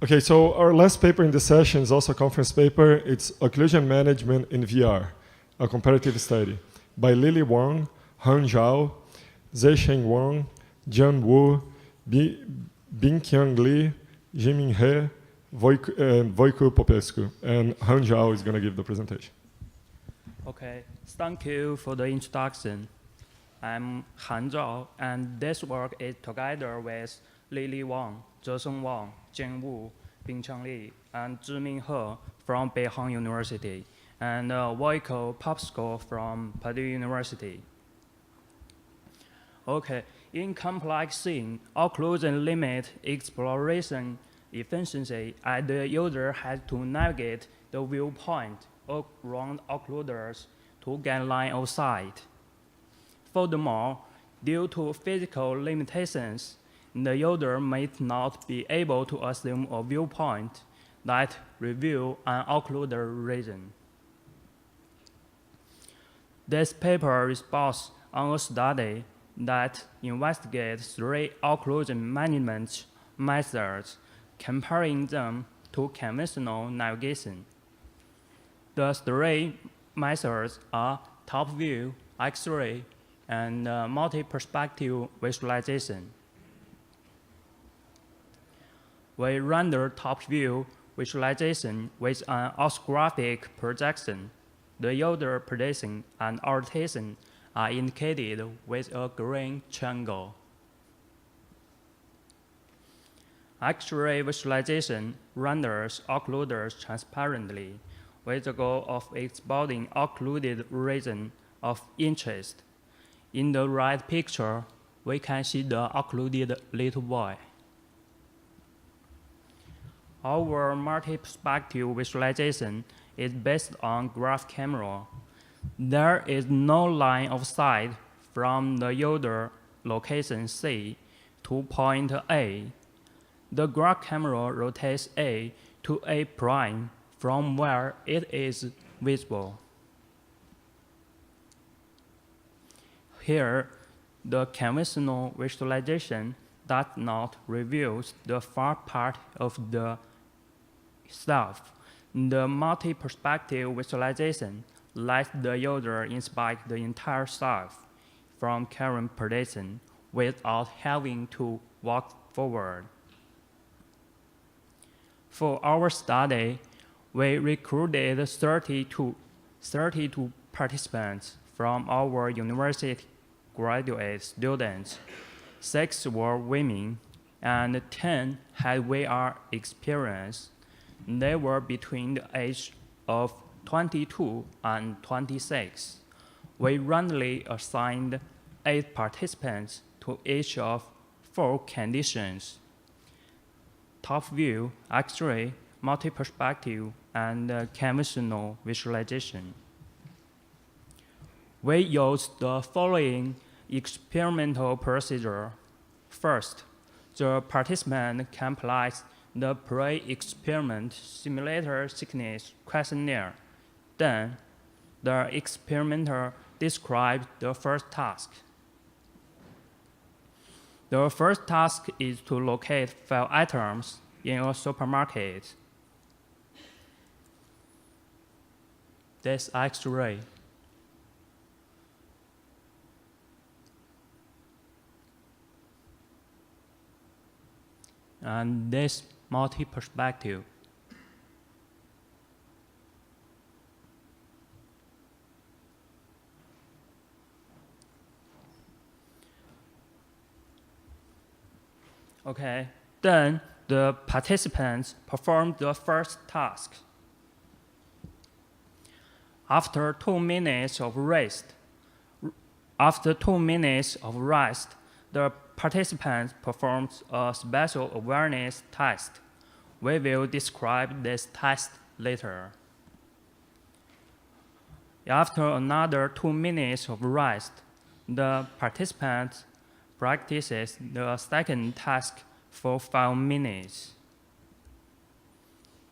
Okay, so our last paper in the session is also a conference paper. It's Occlusion Management in VR, a comparative study by Lili Wang, Zhao, Zesheng Wang, Jian Wu, Bingqiang Li, Zhiming He, Voicu Popescu, and Zhao is going to give the presentation. Okay, thank you for the introduction. I'm Zhao, and this work is together with Lili Wang, Zesheng Wang, Jian Wu, Bingqiang Li, and Zhiming He from Beihang University, and Voicu Popescu from Purdue University. Okay, in complex scene, occlusion limit exploration efficiency, and the user has to navigate the viewpoint around occluders to get line of sight. Furthermore, due to physical limitations, the user might not be able to assume a viewpoint that reveals an occluded region. This paper is based on a study that investigates 3 occlusion management methods, comparing them to conventional navigation. The 3 methods are top view, X-ray, and multiperspective visualization. We render top view visualization with an orthographic projection. The user position and orientation are indicated with a green triangle. X-ray visualization renders occluders transparently with the goal of exposing occluded region of interest. In the right picture, we can see the occluded little boy. Our multi-perspective visualization is based on graph camera. There is no line of sight from the user location C to point A. The graph camera rotates A to A prime from where it is visible. Here, the conventional visualization does not reveal the far part of the self. The multi-perspective visualization lets the user inspect the entire self from current position without having to walk forward. For our study, we recruited 32 participants from our university graduate students. 6 were women, and 10 had VR experience. They were between the age of 22 and 26. We randomly assigned 8 participants to each of 4 conditions: top view, X-ray, multi-perspective, and conventional visualization. We used the following experimental procedure. First, the participant completes the pre-experiment simulator sickness questionnaire. Then, the experimenter describes the first task. The first task is to locate 5 items in a supermarket. This X-ray. And this multi-perspective. Okay, then the participants performed the first task. After 2 minutes of rest, the participants performed a spatial awareness test. We will describe this test later. After another 2 minutes of rest, the participant practices the second task for 5 minutes.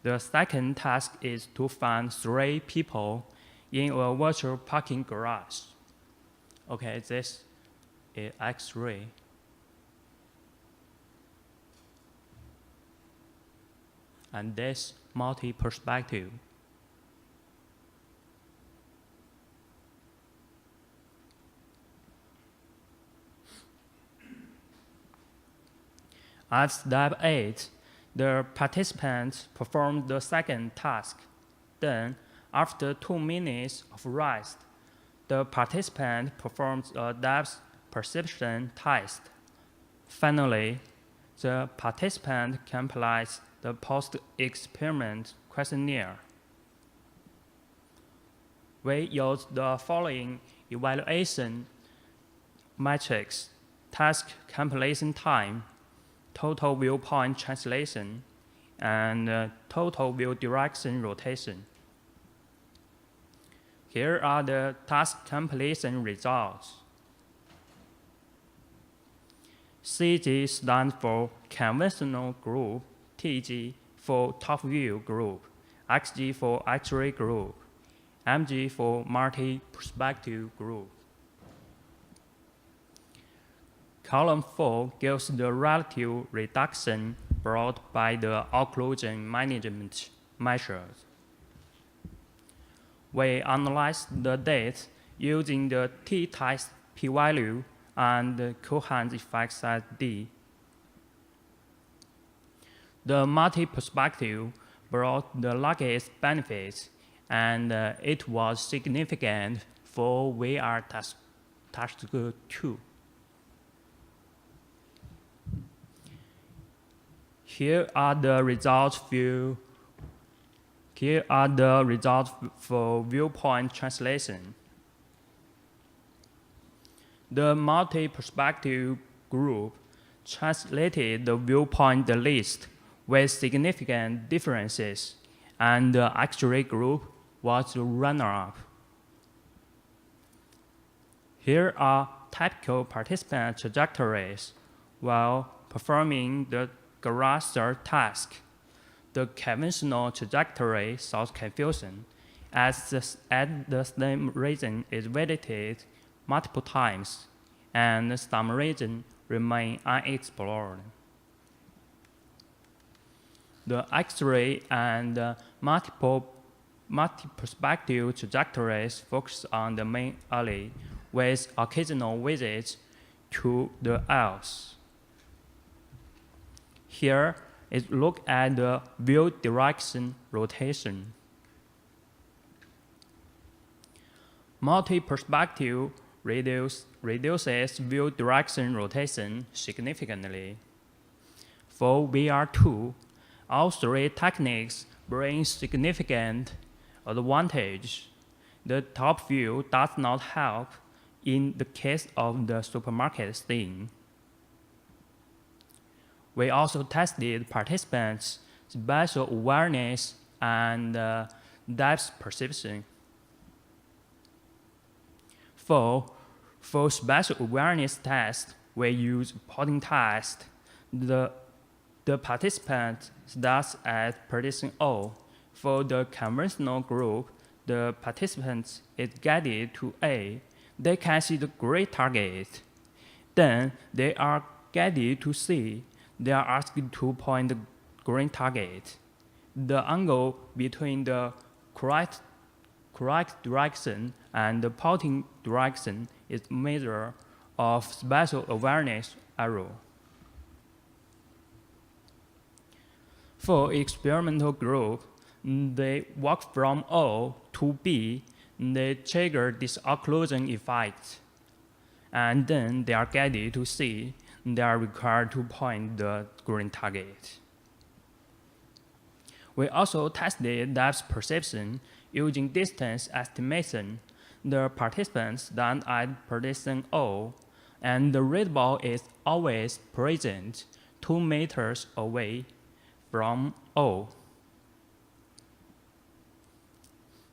The second task is to find 3 people in a virtual parking garage. Okay, this is X-ray. and this multi-perspective. At step 8, the participants perform the second task. Then, after 2 minutes of rest, the participant performs a depth perception test. Finally, the participant completes the post-experiment questionnaire. We use the following evaluation metrics: task completion time, total viewpoint translation, and total view direction rotation. Here are the task completion results. CG stands for conventional group, TG for top view group, XG for X-ray group, MG for multi-perspective group. Column 4 gives the relative reduction brought by the occlusion management measures. We analyzed the data using the t-test p-value and the coherence effects at D. The multi-perspective brought the largest benefits, and it was significant for VR task 2. Here are the results for viewpoint translation. The multi-perspective group translated the viewpoint the least with significant differences, and the X-ray group was the runner-up. Here are typical participant trajectories while performing the Garasser task. The conventional trajectory solves confusion, as the stem region is visited multiple times, and the stem region remains unexplored. The X-ray and multi-perspective trajectories focus on the main alley, with occasional visits to the elves. Here is look at the view direction rotation. Multi-perspective reduces view direction rotation significantly. For VR2, all 3 techniques bring significant advantage. The top view does not help in the case of the supermarket scene. We also tested participants' spatial awareness and depth perception. For spatial awareness test, we use potting test. The participant starts at position O. For the conventional group, the participants is guided to A. They can see the gray target. Then they are guided to C. They are asked to point the green target. The angle between the correct direction and the pointing direction is a measure of spatial awareness error. For experimental group, they walk from O to B. They trigger disocclusion effect, and then they are guided to C. They are required to point the green target. We also tested depth perception using distance estimation. The participants stand at position O, and the red ball is always present 2 meters away from O.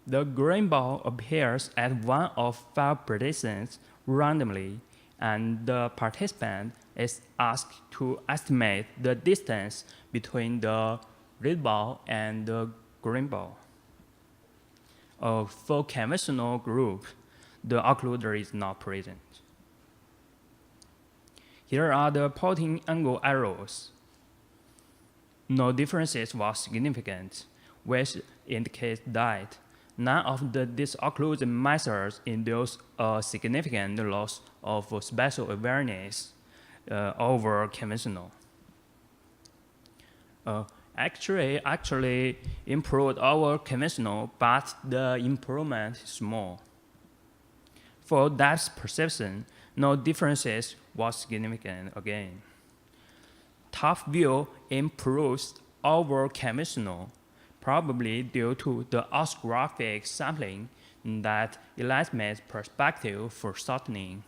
The green ball appears at one of 5 positions randomly, and the participant is asked to estimate the distance between the red ball and the green ball. For conventional group, the occluder is not present. Here are the pointing angle arrows. no differences was significant, which indicates that none of the disocclusion methods induce a significant loss of spatial awareness over conventional. Actually improved over conventional, but the improvement is small. For depth perception, no differences was significant again. Top view improves over conventional, probably due to the orthographic sampling that eliminates perspective for shortening.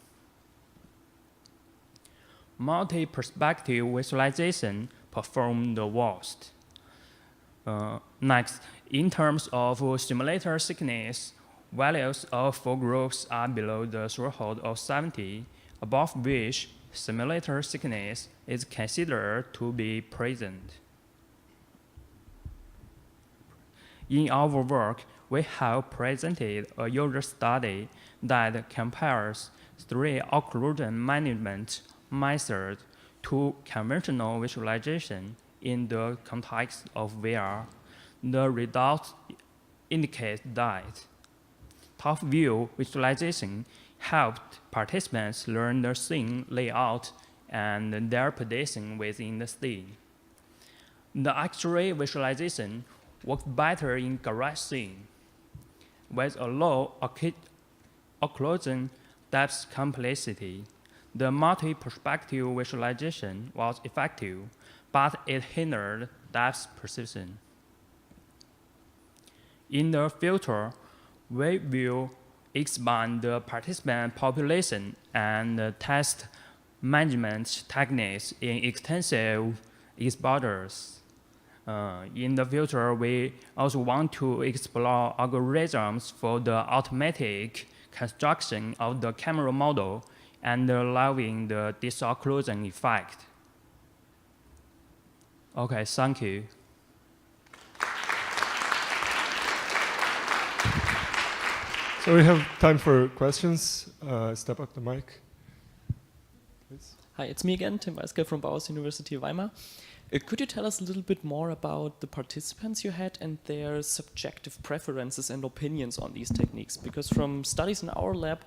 Multi-perspective visualization performed the worst. Next, in terms of simulator thickness, values of four groups are below the threshold of 70, above which simulator thickness is considered to be present. In our work, we have presented a user study that compares three occlusion management methods to conventional visualization in the context of VR. The results indicate that top view visualization helped participants learn the scene layout and their position within the scene. The X-ray visualization worked better in garage scene. With a low occlusion depth complexity, the multi-perspective visualization was effective, but it hindered depth perception. In the future, we will expand the participant population and test management techniques in extensive exposures. In the future, we also want to explore algorithms for the automatic construction of the camera model and allowing the disocclusion effect. Okay, thank you. So we have time for questions. Step up the mic, please. Hi, it's me again, Tim Weiske from Bauhaus University of Weimar. Could you tell us a little bit more about the participants you had and their subjective preferences and opinions on these techniques? Because from studies in our lab,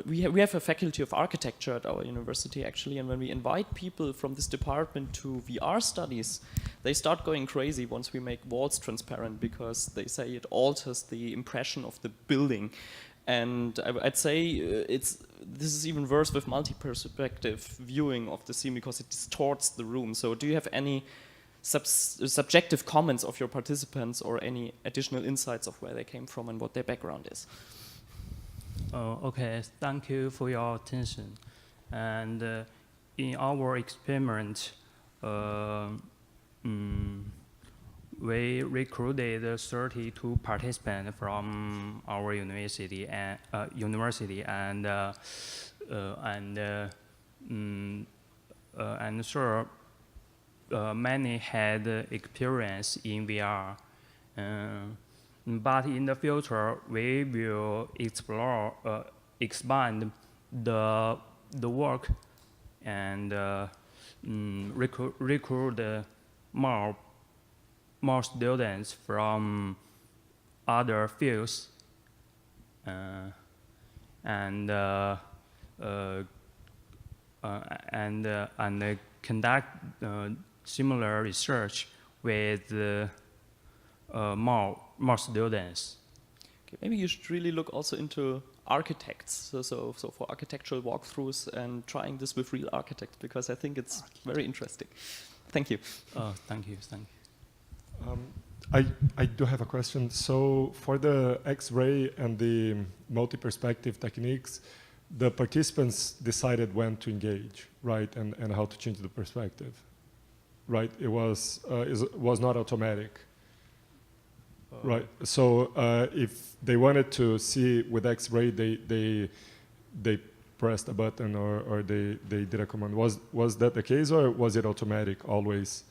we have a faculty of architecture at our university actually, and when we invite people from this department to VR studies, they start going crazy once we make walls transparent because they say it alters the impression of the building. And I'd say this is even worse with multi-perspective viewing of the scene because it distorts the room. So do you have any subjective comments of your participants or any additional insights of where they came from and what their background is? Okay, thank you for your attention. And in our experiment, we recruited 32 participants from our university and sure, many had experience in VR. But in the future, we will explore, expand the work and recruit more students from other fields and conduct similar research with more students. Okay, maybe you should really look also into architects, so for architectural walkthroughs and trying this with real architects, because I think it's very interesting. Thank you. Thank you. I do have a question. So for the X-ray and the multi-perspective techniques, the participants decided when to engage, right, and how to change the perspective, right? It was not automatic, right? So if they wanted to see with X-ray, they pressed a button or they did a command. Was that the case, or was it automatic always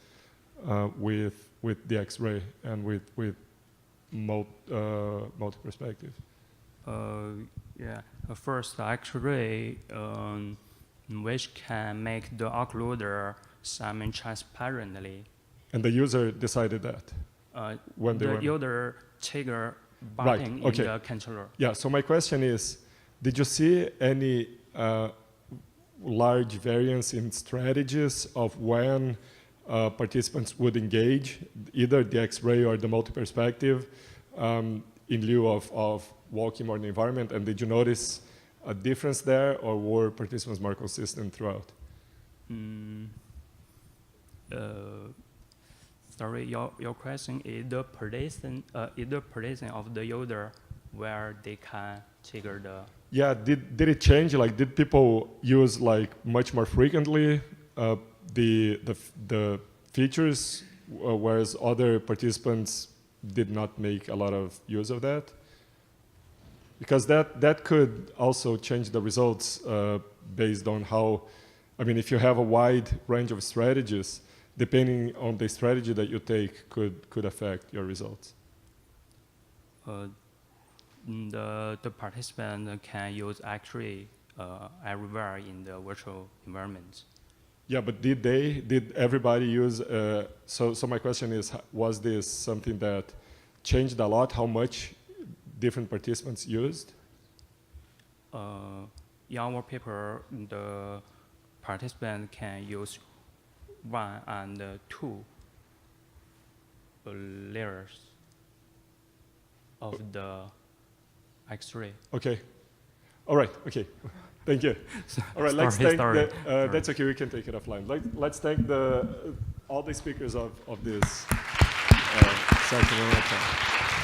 with the X-ray and with multi-perspective? Yeah. First, X-ray, which can make the occluder semi-transparently, And the user decided that when they the were... user trigger Right, button okay. in the controller. Yeah, so my question is, did you see any large variance in strategies of when participants would engage either the X-ray or the multiperspective in lieu of walking more in the environment? And did you notice a difference there, or were participants more consistent throughout? Sorry, your question is the prediction of the user where they can trigger the... Yeah, did it change? Like, did people use like much more frequently the features, whereas other participants did not make a lot of use of that? Because that could also change the results based on how, I mean, if you have a wide range of strategies, depending on the strategy that you take could affect your results. The participant can use X-ray everywhere in the virtual environment. Yeah, but did everybody use, so my question is, was this something that changed a lot, how much different participants used? In our paper, the participant can use 1 and 2 layers of the X-ray. Okay. All right. Okay. Thank you. All right. Let's thank that's okay. We can take it offline. Let's thank all the speakers of this session one more time.